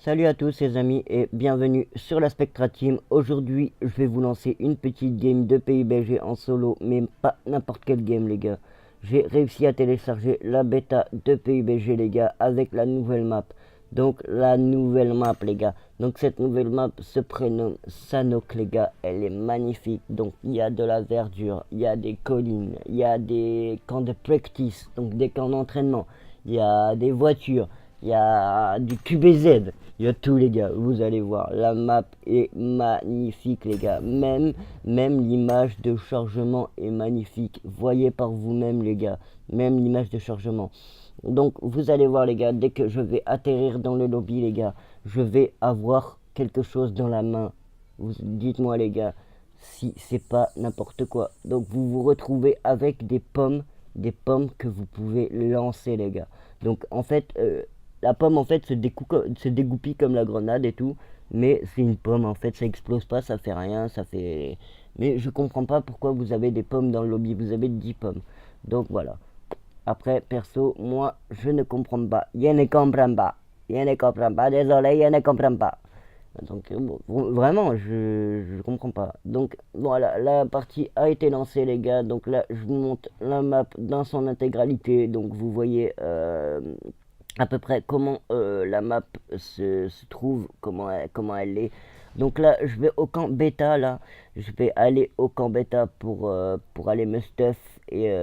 Salut à tous les amis et bienvenue sur la Spectra Team. Aujourd'hui je vais vous lancer une petite game de PUBG en solo, mais pas n'importe quelle game les gars. J'ai réussi à télécharger la bêta de PUBG les gars avec la nouvelle map. Donc la nouvelle map les gars. Donc cette nouvelle map se prénomme Sanhok les gars. Elle est magnifique. Donc il y a de la verdure, il y a des collines, il y a des camps de practice, donc des camps d'entraînement. Il y a des voitures, il y a du QBZ, il y a tout les gars, vous allez voir, la map est magnifique les gars, même l'image de chargement est magnifique, voyez par vous-même les gars, même l'image de chargement. Donc vous allez voir les gars, dès que je vais atterrir dans le lobby les gars, je vais avoir quelque chose dans la main. Dites-moi les gars, si c'est pas n'importe quoi. Donc vous vous retrouvez avec des pommes que vous pouvez lancer les gars. Donc en fait, la pomme en fait se dégoupille comme la grenade et tout, mais c'est une pomme en fait, ça explose pas, ça fait rien, ça fait. Mais je comprends pas pourquoi vous avez des pommes dans le lobby, vous avez 10 pommes. Donc voilà. Après, perso, moi, je ne comprends pas. Je ne comprends pas. Je ne comprends pas. Désolé, je ne comprends pas. Donc, bon, vraiment, je comprends pas. Donc, voilà, la partie a été lancée, les gars. Donc là, je vous montre la map dans son intégralité. Donc, vous voyez à peu près comment la map se trouve, comment elle est. Donc là, je vais au camp bêta, là. Je vais aller au camp bêta pour aller me stuff et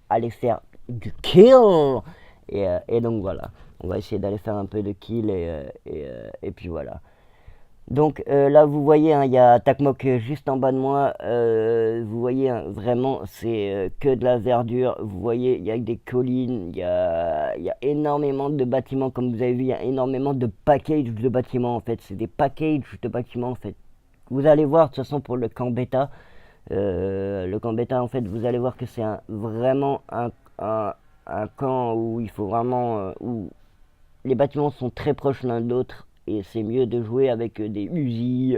aller faire du kill. Et donc voilà, on va essayer d'aller faire un peu de kill et puis voilà. Donc là vous voyez, hein, il y a Takmok juste en bas de moi, vous voyez hein, vraiment c'est que de la verdure, vous voyez il y a des collines, il y a énormément de bâtiments comme vous avez vu, il y a énormément de packages de bâtiments en fait, c'est des packages de bâtiments en fait. Vous allez voir de toute façon pour le camp bêta en fait vous allez voir que c'est vraiment un camp où il faut vraiment, où les bâtiments sont très proches l'un de l'autre et c'est mieux de jouer avec des Uzi,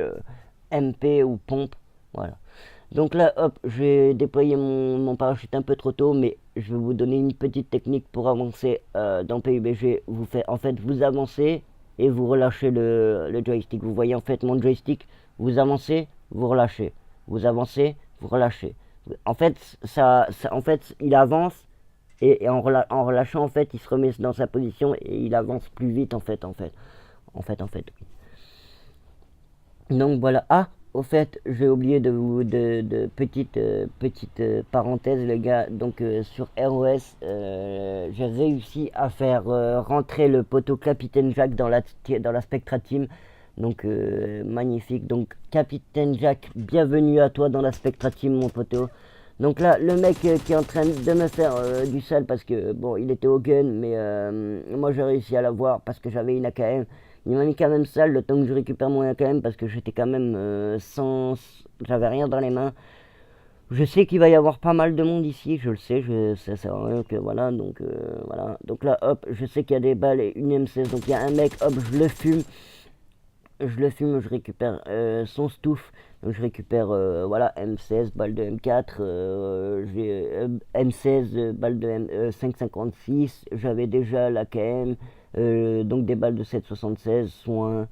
MP ou pompe. Voilà. Donc là, hop, j'ai déployé mon parachute un peu trop tôt, mais je vais vous donner une petite technique pour avancer dans PUBG. En fait, vous avancez et vous relâchez le joystick. Vous voyez en fait mon joystick, vous avancez, vous relâchez. Vous avancez, vous relâchez. En fait, en fait, il avance et en relâchant en fait il se remet dans sa position et il avance plus vite en fait. Donc voilà. Ah, au fait, j'ai oublié de vous de petite parenthèse les gars. Donc sur ROS, j'ai réussi à faire rentrer le poteau Capitaine Jack dans la Spectra Team. Donc magnifique. Donc Capitaine Jack, bienvenue à toi dans la Spectra Team mon poteau. Donc là, le mec qui est en train de me faire du sale parce que bon, il était au gun, mais moi j'ai réussi à l'avoir parce que j'avais une AKM. Il m'a mis quand même sale le temps que je récupère mon AKM parce que j'étais quand même sans. J'avais rien dans les mains. Je sais qu'il va y avoir pas mal de monde ici, je le sais, ça sert à rien que voilà, donc voilà. Donc là, hop, je sais qu'il y a des balles et une M16, donc il y a un mec, hop, je récupère son stouff, donc je récupère voilà M16, balle de M4, j'ai M16, balle de 5,56, j'avais déjà la KM, donc des balles de 7,76, soins,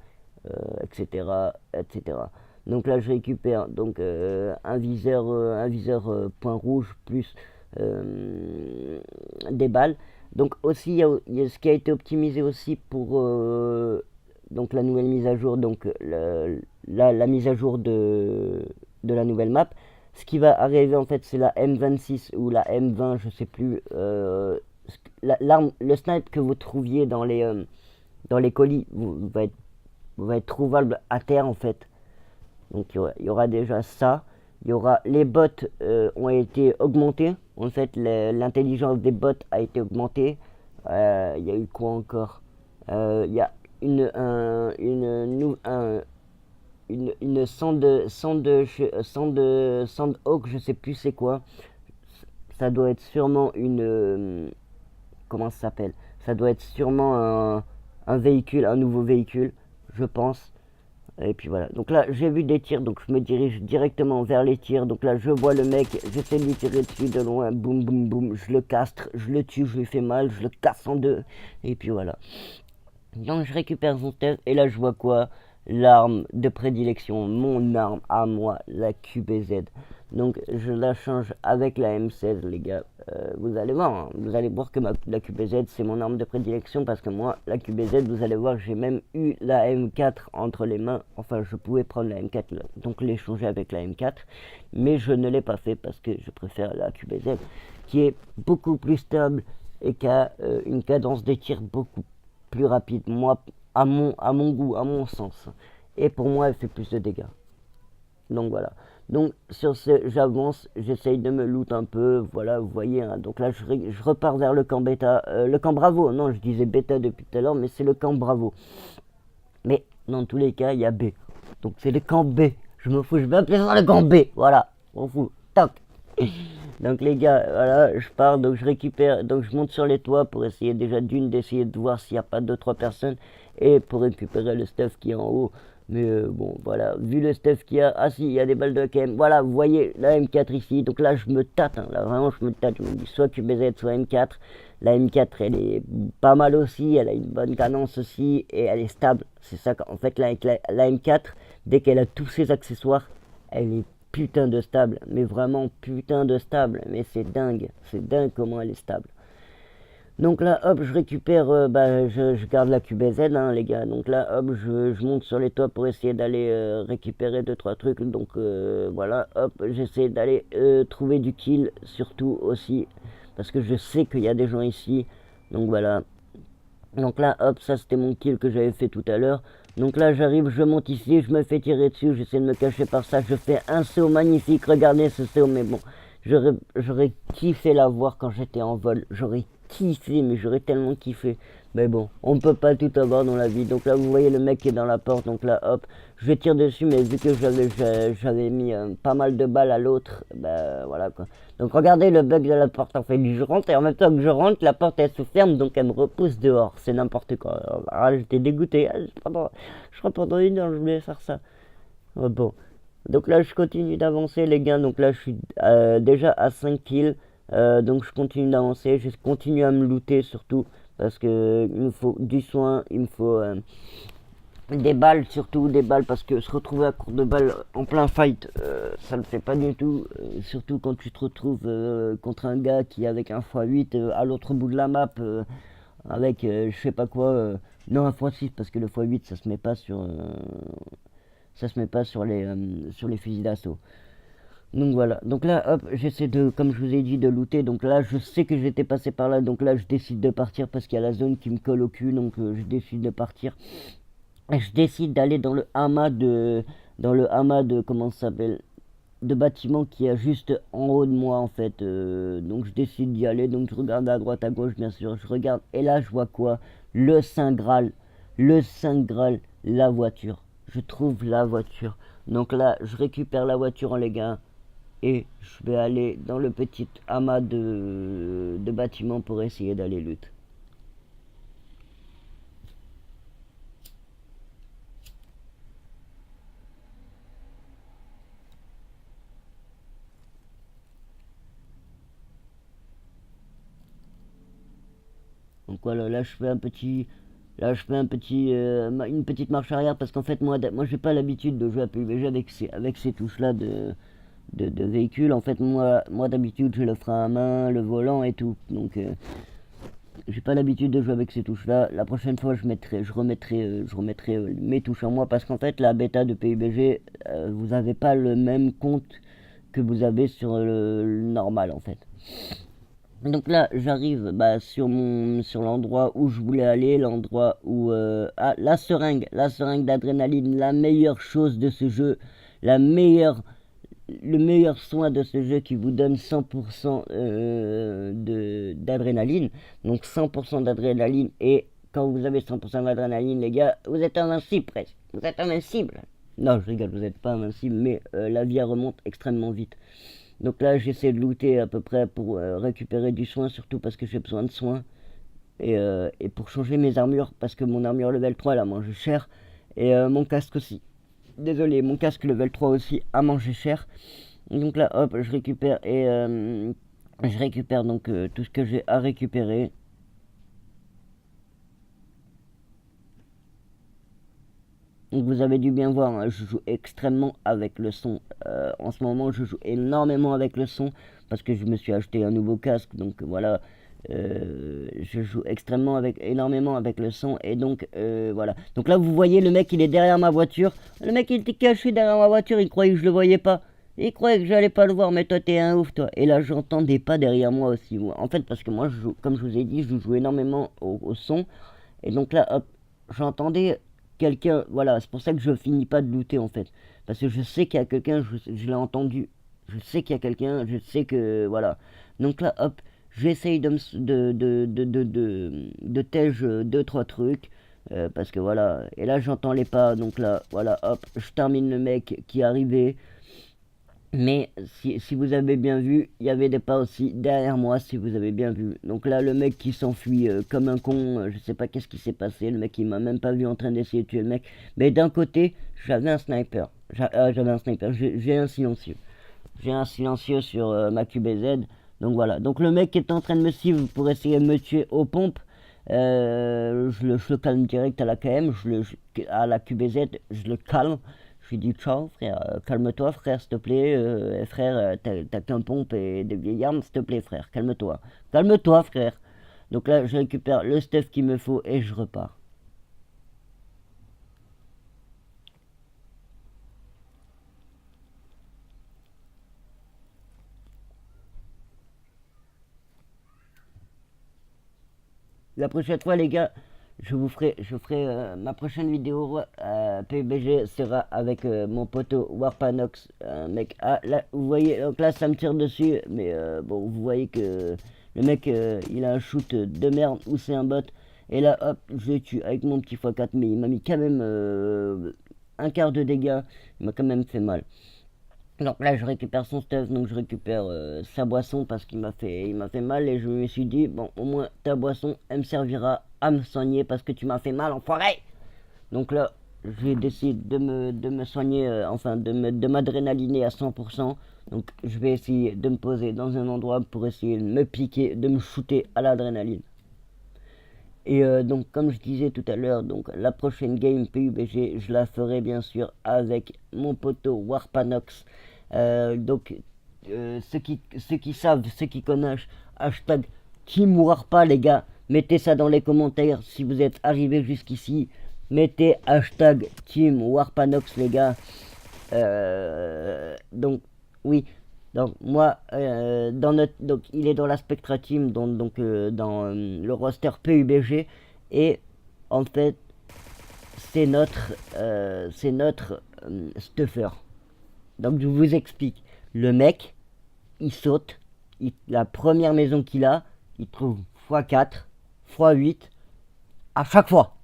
etc., etc. Donc là je récupère donc un viseur point rouge plus des balles. Donc aussi il y a ce qui a été optimisé aussi pour donc la nouvelle mise à jour, donc la mise à jour de la nouvelle map. Ce qui va arriver en fait c'est la M26 ou la M20, je sais plus. L'arme, le snipe que vous trouviez dans les colis va être trouvable à terre en fait. Donc il y aura déjà ça. Il y aura les bots ont été augmentés. En fait l'intelligence des bots a été augmentée. Il y a eu quoi encore? Il y a une, un, une, un- une Sandhawk, je sais plus c'est quoi. Ça doit être sûrement une. Comment ça s'appelle? Ça doit être sûrement un véhicule, un nouveau véhicule, je pense. Et puis voilà. Donc là, j'ai vu des tirs, donc je me dirige directement vers les tirs. Donc là, je vois le mec, j'essaie de lui tirer dessus de loin. Boum, boum, boum. Je le castre, je le tue, je lui fais mal, je le casse en deux. Et puis voilà. Donc je récupère son stuff et là je vois quoi? L'arme de prédilection, mon arme à moi, la QBZ. Donc je la change avec la M16 les gars. Vous allez voir, hein, vous allez voir que la QBZ c'est mon arme de prédilection parce que moi la QBZ vous allez voir j'ai même eu la M4 entre les mains. Enfin je pouvais prendre la M4 là, donc l'échanger avec la M4. Mais je ne l'ai pas fait parce que je préfère la QBZ qui est beaucoup plus stable et qui a une cadence de tir beaucoup plus rapide, moi, à mon goût, à mon sens. Et pour moi, elle fait plus de dégâts. Donc voilà. Donc sur ce, j'avance, j'essaye de me loot un peu, voilà, vous voyez. Hein. Donc là, je repars vers le camp bêta, le camp Bravo. Non, je disais bêta depuis tout à l'heure, mais c'est le camp Bravo. Mais dans tous les cas, il y a B. Donc c'est le camp B. Je me fous, je vais appeler ça le camp B. Voilà, on fout. Toc. Donc les gars, voilà, je pars, donc je récupère, donc je monte sur les toits pour essayer déjà d'essayer de voir s'il n'y a pas 2-3 personnes et pour récupérer le stuff qui est en haut. Mais bon, voilà, vu le stuff qu'il y a, ah si, il y a des balles de KM, voilà, vous voyez la M4 ici, donc là je me tâte, hein, là vraiment je me tâte, je me dis soit QBZ, soit M4. La M4 elle est pas mal aussi, elle a une bonne cadence aussi et elle est stable. C'est ça qu'en fait là avec la M4, dès qu'elle a tous ses accessoires, elle est putain de stable, mais vraiment putain de stable, mais c'est dingue comment elle est stable. Donc là, hop, je récupère, je garde la QBZ, hein, les gars. Donc là, hop, je monte sur les toits pour essayer d'aller récupérer 2-3 trucs. Donc voilà, hop, j'essaie d'aller trouver du kill, surtout aussi, parce que je sais qu'il y a des gens ici. Donc voilà, donc là, hop, ça c'était mon kill que j'avais fait tout à l'heure. Donc là, j'arrive, je monte ici, je me fais tirer dessus, j'essaie de me cacher par ça. Je fais un saut magnifique, regardez ce saut, mais bon, j'aurais kiffé la voir quand j'étais en vol. J'aurais kiffé, mais j'aurais tellement kiffé. Mais bon, on ne peut pas tout avoir dans la vie. Donc là, vous voyez le mec qui est dans la porte. Donc là, hop, je tire dessus, mais vu que j'avais mis pas mal de balles à l'autre, bah voilà quoi. Donc regardez le bug de la porte. En fait, je rentre et en même temps que je rentre, la porte elle se ferme, donc elle me repousse dehors. C'est n'importe quoi. Alors, j'étais dégoûté. Je crois pendant une heure, je voulais faire ça. Bon. Donc là, je continue d'avancer, les gars. Donc là, je suis déjà à 5 kills. Donc je continue d'avancer. Je continue à me looter surtout. Parce que il me faut du soin. Il me faut des balles, surtout des balles. Parce que se retrouver à court de balles en plein fight, ça ne fait pas du tout. Surtout quand tu te retrouves contre un gars qui est avec un x8 à l'autre bout de la map. Avec je sais pas quoi. Non, un x6. Parce que le x8, ça se met pas sur. Ça se met pas sur les fusils d'assaut. Donc voilà, donc là hop, j'essaie de, comme je vous ai dit, de looter. Donc là je sais que j'étais passé par là, donc là je décide de partir parce qu'il y a la zone qui me colle au cul. Donc je décide de partir. Et je décide d'aller dans le amas de, comment ça s'appelle, de bâtiment qui est juste en haut de moi en fait. Donc je décide d'y aller, donc je regarde à droite, à gauche bien sûr, je regarde. Et là je vois quoi? Le Saint Graal, le Saint Graal, la voiture. Je trouve la voiture. Donc là je récupère la voiture les gars. Et je vais aller dans le petit amas de bâtiments pour essayer d'aller loot. Donc voilà, là je fais un petit. Là je fais une petite marche arrière parce qu'en fait moi j'ai pas l'habitude de jouer à PUBG avec ces touches là de véhicule. En fait moi d'habitude je le frein à main, le volant et tout. Donc j'ai pas l'habitude de jouer avec ces touches là. La prochaine fois je remettrai mes touches en moi parce qu'en fait la bêta de PUBG vous avez pas le même compte que vous avez sur le normal en fait. Donc là, j'arrive sur l'endroit où je voulais aller, l'endroit où la seringue d'adrénaline, la meilleure chose de ce jeu, la meilleure le meilleur soin de ce jeu qui vous donne 100% d'adrénaline. Donc 100% d'adrénaline et quand vous avez 100% d'adrénaline, les gars, vous êtes invincible presque. Vous êtes invincible. Non, je rigole, vous n'êtes pas invincible, mais la vie remonte extrêmement vite. Donc là, j'essaie de looter à peu près pour récupérer du soin, surtout parce que j'ai besoin de soin. Et pour changer mes armures, parce que mon armure level 3, elle a mangé cher. Et mon casque aussi. Désolé, mon casque level 3 aussi a mangé cher. Donc là, hop, je récupère donc tout ce que j'ai à récupérer. Donc vous avez dû bien voir, hein, je joue extrêmement avec le son. En ce moment, je joue énormément avec le son parce que je me suis acheté un nouveau casque. Donc voilà, je joue extrêmement énormément avec le son. Et donc voilà. Donc là, vous voyez, le mec, il est derrière ma voiture. Le mec, il était caché derrière ma voiture. Il croyait que je le voyais pas. Il croyait que j'allais pas le voir. Mais toi, t'es un ouf, toi. Et là, j'entends des pas derrière moi aussi. En fait, parce que moi, je joue, comme je vous ai dit, je joue énormément au son. Et donc là, hop, j'entendais quelqu'un, voilà, c'est pour ça que je finis pas de looter en fait. Parce que je sais qu'il y a quelqu'un, je l'ai entendu, je sais qu'il y a quelqu'un, je sais que, voilà. Donc là, hop, j'essaye de tège deux, trois trucs. Parce que voilà, et là j'entends les pas, donc là, voilà, hop, je termine le mec qui est arrivé. Mais si vous avez bien vu, il y avait des pas aussi derrière moi, si vous avez bien vu. Donc là, le mec qui s'enfuit comme un con, je sais pas qu'est-ce qui s'est passé. Le mec, il m'a même pas vu en train d'essayer de tuer le mec. Mais d'un côté, j'avais un sniper. J'avais un sniper, j'ai un silencieux. J'ai un silencieux sur ma QBZ. Donc voilà. Donc le mec qui est en train de me suivre pour essayer de me tuer aux pompes, je le calme direct à la KM, à la QBZ, je le calme. Je lui dis ciao frère, calme-toi frère, s'il te plaît, frère, t'as qu'un pompe et des vieilles armes, s'il te plaît frère, calme-toi. Calme-toi frère. Donc là, je récupère le stuff qu'il me faut et je repars. La prochaine fois, les gars, je ferai ma prochaine vidéo PUBG sera avec mon poteau Warpanox, mec. Ah, là, vous voyez, donc là, ça me tire dessus, mais bon, vous voyez que le mec, il a un shoot de merde ou c'est un bot. Et là, hop, je le tue avec mon petit x4, mais il m'a mis quand même un quart de dégâts. Il m'a quand même fait mal. Donc là, je récupère son stuff, donc je récupère sa boisson parce qu'il m'a fait mal et je me suis dit, bon, au moins ta boisson, elle me servira à me soigner parce que tu m'as fait mal, enfoiré. Donc là, j'ai décidé de me soigner, enfin, de m'adrénaliner à 100%. Donc je vais essayer de me poser dans un endroit pour essayer de me piquer, de me shooter à l'adrénaline. Et donc, comme je disais tout à l'heure, donc la prochaine game PUBG, je la ferai bien sûr avec mon poteau Warpanox. Donc, ceux qui savent, ceux qui connaissent, hashtag Team Warpa, les gars, mettez ça dans les commentaires si vous êtes arrivés jusqu'ici. Mettez hashtag Team Warpanox, les gars. Donc, oui. Donc moi, donc il est dans la Spectra Team, dans le roster PUBG, et en fait c'est notre stuffer. Donc je vous explique. Le mec, il saute, la première maison qu'il a, il trouve x4, x8 à chaque fois.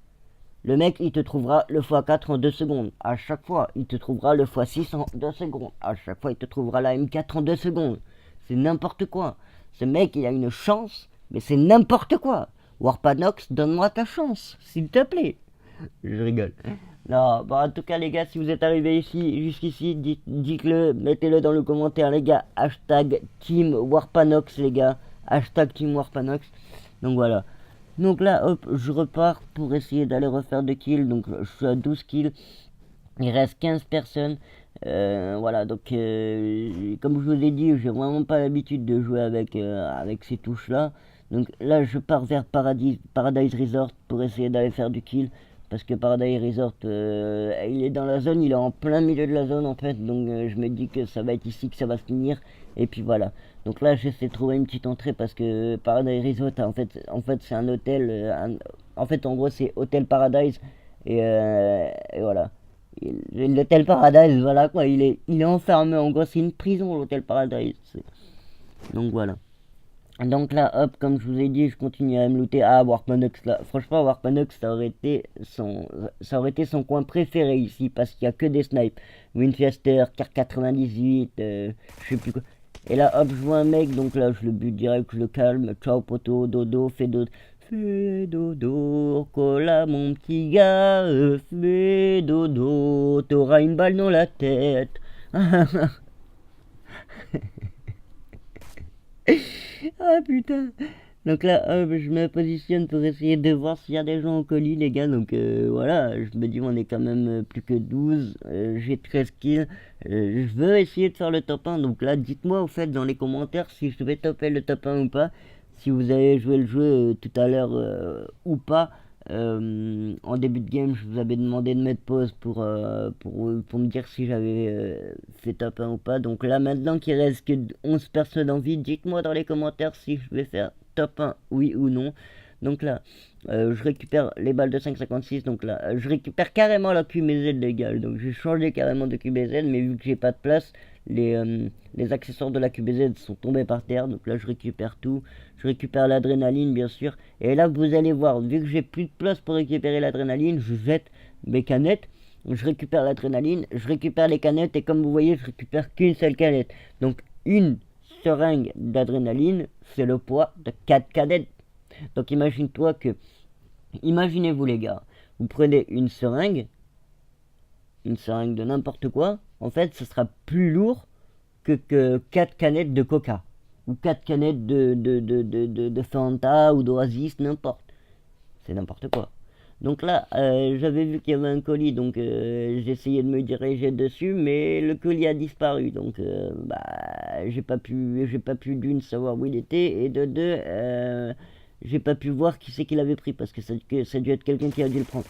Le mec, il te trouvera le x4 en 2 secondes. À chaque fois, il te trouvera le x6 en 2 secondes. À chaque fois, il te trouvera la M4 en 2 secondes. C'est n'importe quoi. Ce mec, il a une chance, mais c'est n'importe quoi. Warpanox, donne-moi ta chance, s'il te plaît. Je rigole. Non, bon, en tout cas, les gars, si vous êtes arrivés ici, jusqu'ici, dites-le, mettez-le dans le commentaire, les gars. Hashtag Team Warpanox, les gars. Hashtag Team Warpanox. Donc voilà. Donc là, hop, je repars pour essayer d'aller refaire des kills. Donc je suis à 12 kills. Il reste 15 personnes. Voilà, donc comme je vous ai dit, j'ai vraiment pas l'habitude de jouer avec ces touches-là. Donc là, je pars vers Paradise Resort pour essayer d'aller faire du kill. Parce que Paradise Resort, il est dans la zone, il est en plein milieu de la zone en fait. Donc je me dis que ça va être ici que ça va se finir. Et puis voilà. Donc là, j'essaie de trouver une petite entrée parce que Paradise Resort, en fait c'est un hôtel. En fait, en gros, c'est Hôtel Paradise. Et voilà. L'hôtel Paradise, voilà quoi, il est enfermé. En gros, c'est une prison, l'hôtel Paradise. Donc voilà. Donc là, hop, comme je vous ai dit, je continue à me looter. Ah, Warpanox là. Franchement, Warpanox, ça aurait été son coin préféré ici parce qu'il y a que des snipes. Winchester, Car 98, je sais plus quoi. Et là, hop, je vois un mec, donc là, je le bute direct, je le calme. Ciao, poteau, dodo, fais dodo. Fais dodo, cola mon petit gars, fais dodo, t'auras une balle dans la tête. Ah putain. Donc là, hop, je me positionne pour essayer de voir s'il y a des gens au colis, les gars. Donc voilà, je me dis, on est quand même plus que 12. J'ai 13 kills. Je veux essayer de faire le top 1. Donc là, dites-moi au fait dans les commentaires si je vais topper le top 1 ou pas. Si vous avez joué le jeu tout à l'heure ou pas. En début de game, je vous avais demandé de mettre pause pour me dire si j'avais fait top 1 ou pas. Donc là, maintenant qu'il reste que 11 personnes en vie, dites-moi dans les commentaires si je vais faire top 1, oui ou non. Donc là, je récupère les balles de 5,56. Donc là, je récupère carrément la QBZ légale. Donc j'ai changé carrément de QBZ, mais vu que j'ai pas de place, les accessoires de la QBZ sont tombés par terre. Donc là, je récupère tout. Je récupère l'adrénaline, bien sûr. Et là, vous allez voir, vu que j'ai plus de place pour récupérer l'adrénaline, je jette mes canettes. Je récupère l'adrénaline, je récupère les canettes. Et comme vous voyez, je récupère qu'une seule canette. Donc une seringue d'adrénaline, c'est le poids de 4 canettes. Donc imaginez-vous les gars, vous prenez une seringue de n'importe quoi, en fait, ce sera plus lourd que 4 canettes de coca. Ou 4 canettes de Fanta ou d'Oasis, n'importe. C'est n'importe quoi. Donc là, j'avais vu qu'il y avait un colis, donc j'ai essayé de me diriger dessus, mais le colis a disparu. Donc, j'ai pas pu d'une savoir où il était, et de deux, j'ai pas pu voir qui c'est qui l'avait pris, parce que ça a dû être quelqu'un qui a dû le prendre.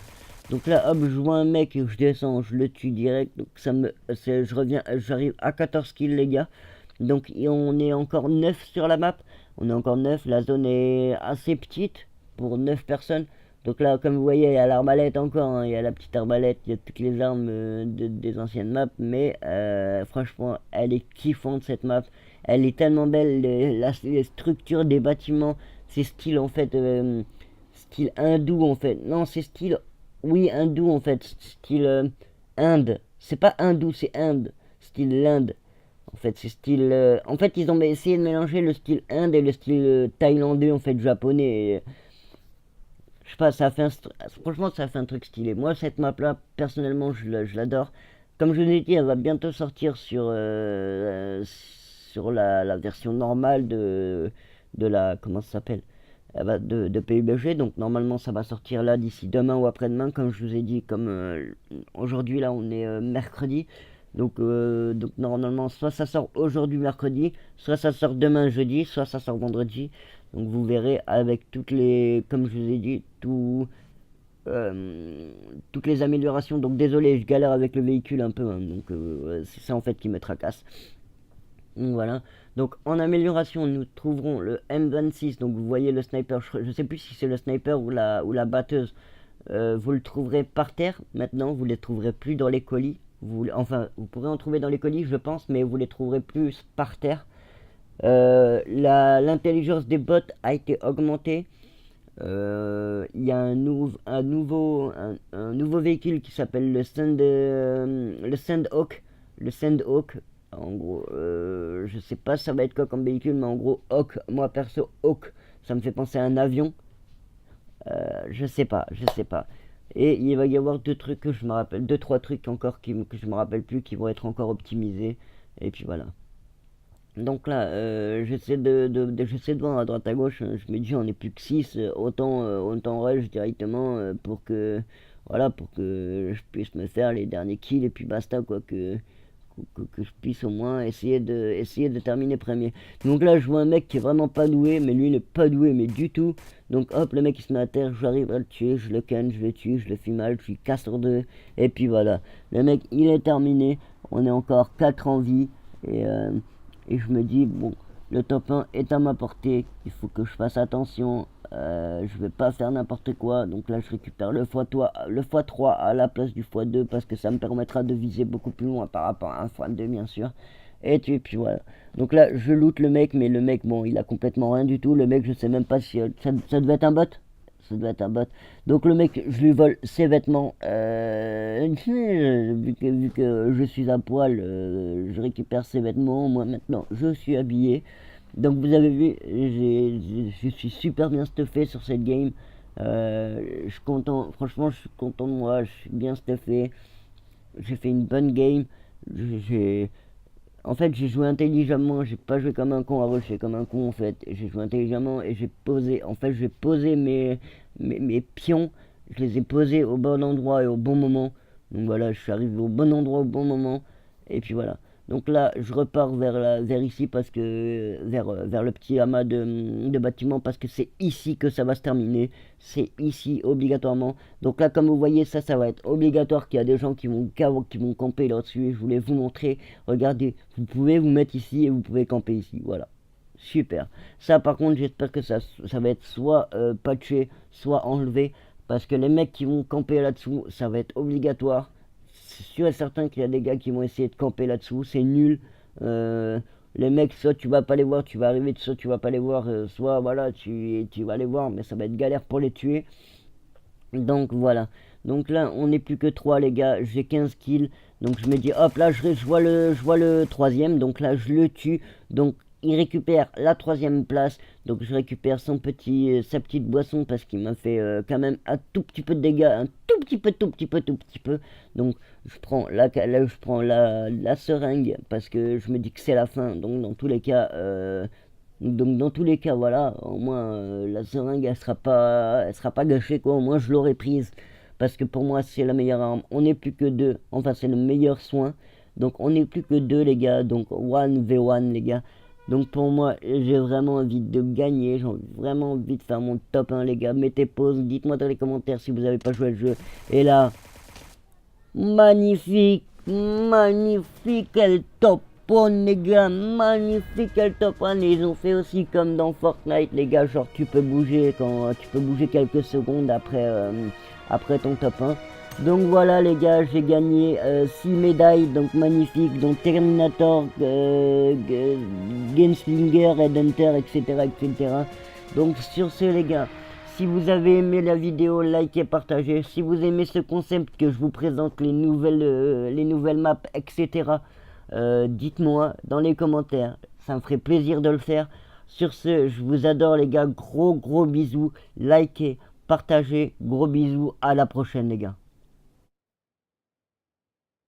Donc là, hop, je vois un mec, je descends, je le tue direct. Donc je reviens, j'arrive à 14 kills les gars. Donc on est encore 9 sur la map. On est encore 9, la zone est assez petite pour 9 personnes. Donc là, comme vous voyez, il y a l'arbalète encore, hein, il y a la petite arbalète, il y a toutes les armes des anciennes maps. Mais franchement, elle est kiffante cette map. Elle est tellement belle, les structures des bâtiments, c'est style en fait, style hindou en fait. Non, c'est style, oui, hindou en fait, style Inde. C'est pas hindou, c'est Inde, style l'Inde. En fait, c'est style. En fait, ils ont essayé de mélanger le style Inde et le style thaïlandais, en fait, japonais. Et, je sais pas, franchement, ça a fait un truc stylé. Moi, cette map-là, personnellement, je l'adore. Comme je vous ai dit, elle va bientôt sortir sur la version normale de la. Comment ça s'appelle? De PUBG. Donc, normalement, ça va sortir là d'ici demain ou après-demain. Comme je vous ai dit, comme aujourd'hui, là, on est mercredi. Donc normalement, soit ça sort aujourd'hui mercredi, soit ça sort demain jeudi, soit ça sort vendredi. Donc vous verrez avec comme je vous ai dit, toutes les améliorations. Donc désolé, je galère avec le véhicule un peu, hein. Donc c'est ça en fait qui me tracasse. Donc voilà. Donc en amélioration, nous trouverons le M26. Donc vous voyez le sniper. Je sais plus si c'est le sniper ou la batteuse. Vous le trouverez par terre. Maintenant, vous les trouverez plus dans les colis. Vous pourrez en trouver dans les colis, je pense, mais vous les trouverez plus par terre. L'intelligence des bots a été augmentée. Il y a un nouveau véhicule qui s'appelle le Sandhawk. Le Sandhawk, en gros, je sais pas ça va être quoi comme véhicule, mais en gros, Hawk, moi perso, Hawk, ça me fait penser à un avion. Je sais pas. Et il va y avoir deux trucs que je me rappelle, deux trois trucs encore que je me rappelle plus qui vont être encore optimisés. Et puis voilà. Donc là, j'essaie de voir à droite à gauche. Je me dis on est plus que 6, autant rush directement pour que je puisse me faire les derniers kills et puis basta quoi que je puisse au moins essayer de terminer premier. Donc là, je vois un mec qui est vraiment pas doué, mais lui n'est pas doué, mais du tout. Donc hop, le mec il se met à terre, j'arrive à le tuer, je le ken, je le tue, je le fais mal, je lui casse sur deux, et puis voilà. Le mec il est terminé, on est encore 4 en vie, et, euh, et je me dis, bon, le top 1 est à ma portée, il faut que je fasse attention, je vais pas faire n'importe quoi. Donc là je récupère le x3 à la place du x2 parce que ça me permettra de viser beaucoup plus loin par rapport à un x2 bien sûr. Et puis voilà. Donc là je loot le mec, mais le mec bon il a complètement rien du tout. Le mec je sais même pas si ça devait être un bot. Ça doit être un bot. Donc le mec, je lui vole ses vêtements. Vu que je suis à poil, je récupère ses vêtements. Moi maintenant, je suis habillé. Donc vous avez vu, je suis super bien stuffé sur cette game. Je suis content, franchement je suis content de moi, je suis bien stuffé. J'ai fait une bonne game. J'ai En fait, j'ai joué intelligemment, j'ai pas joué comme un con à rusher comme un con en fait. J'ai joué intelligemment et j'ai posé, en fait, j'ai posé mes pions, je les ai posés au bon endroit et au bon moment. Donc voilà, je suis arrivé au bon endroit au bon moment. Et puis voilà. Donc là, je repars vers ici parce que vers le petit amas de bâtiments parce que c'est ici que ça va se terminer. C'est ici obligatoirement. Donc là, comme vous voyez, ça va être obligatoire qu'il y a des gens qui vont camper là-dessus. Et je voulais vous montrer. Regardez, vous pouvez vous mettre ici et vous pouvez camper ici. Voilà. Super. Ça, par contre, j'espère que ça va être soit patché, soit enlevé. Parce que les mecs qui vont camper là-dessous, ça va être obligatoire. C'est sûr et certain qu'il y a des gars qui vont essayer de camper là-dessous. C'est nul. Euh, les mecs, soit tu vas pas les voir, tu vas arriver, soit tu vas pas les voir, soit voilà, tu vas les voir, mais ça va être galère pour les tuer. Donc voilà. Donc là, on n'est plus que 3 les gars. J'ai 15 kills. Donc je me dis, hop, là, je vois le troisième. Donc là, je le tue. Donc il récupère la troisième place. Donc je récupère sa petite boisson parce qu'il m'a fait quand même un tout petit peu de dégâts. Un tout petit peu. Donc je prends la seringue parce que je me dis que c'est la fin. Donc dans tous les cas, voilà, au moins la seringue elle sera pas gâchée quoi, au moins je l'aurais prise. Parce que pour moi c'est la meilleure arme. On n'est plus que deux, enfin c'est le meilleur soin. Donc on n'est plus que deux les gars, donc 1v1 les gars. Donc pour moi j'ai vraiment envie de gagner, j'ai vraiment envie de faire mon top 1 les gars. Mettez pause, dites-moi dans les commentaires si vous n'avez pas joué le jeu. Et là, magnifique, magnifique, quel top one les gars, magnifique, quel top one. Et ils ont fait aussi comme dans Fortnite les gars, genre tu peux bouger quelques secondes après ton top 1. Donc voilà les gars, j'ai gagné 6 médailles, donc magnifique, donc Terminator, Gunslinger, Red Hunter, etc., etc. Donc sur ce les gars, si vous avez aimé la vidéo, likez, partagez. Si vous aimez ce concept que je vous présente, les nouvelles maps, etc., dites-moi dans les commentaires. Ça me ferait plaisir de le faire. Sur ce, je vous adore les gars. Gros bisous. Likez, partagez. Gros bisous. À la prochaine les gars.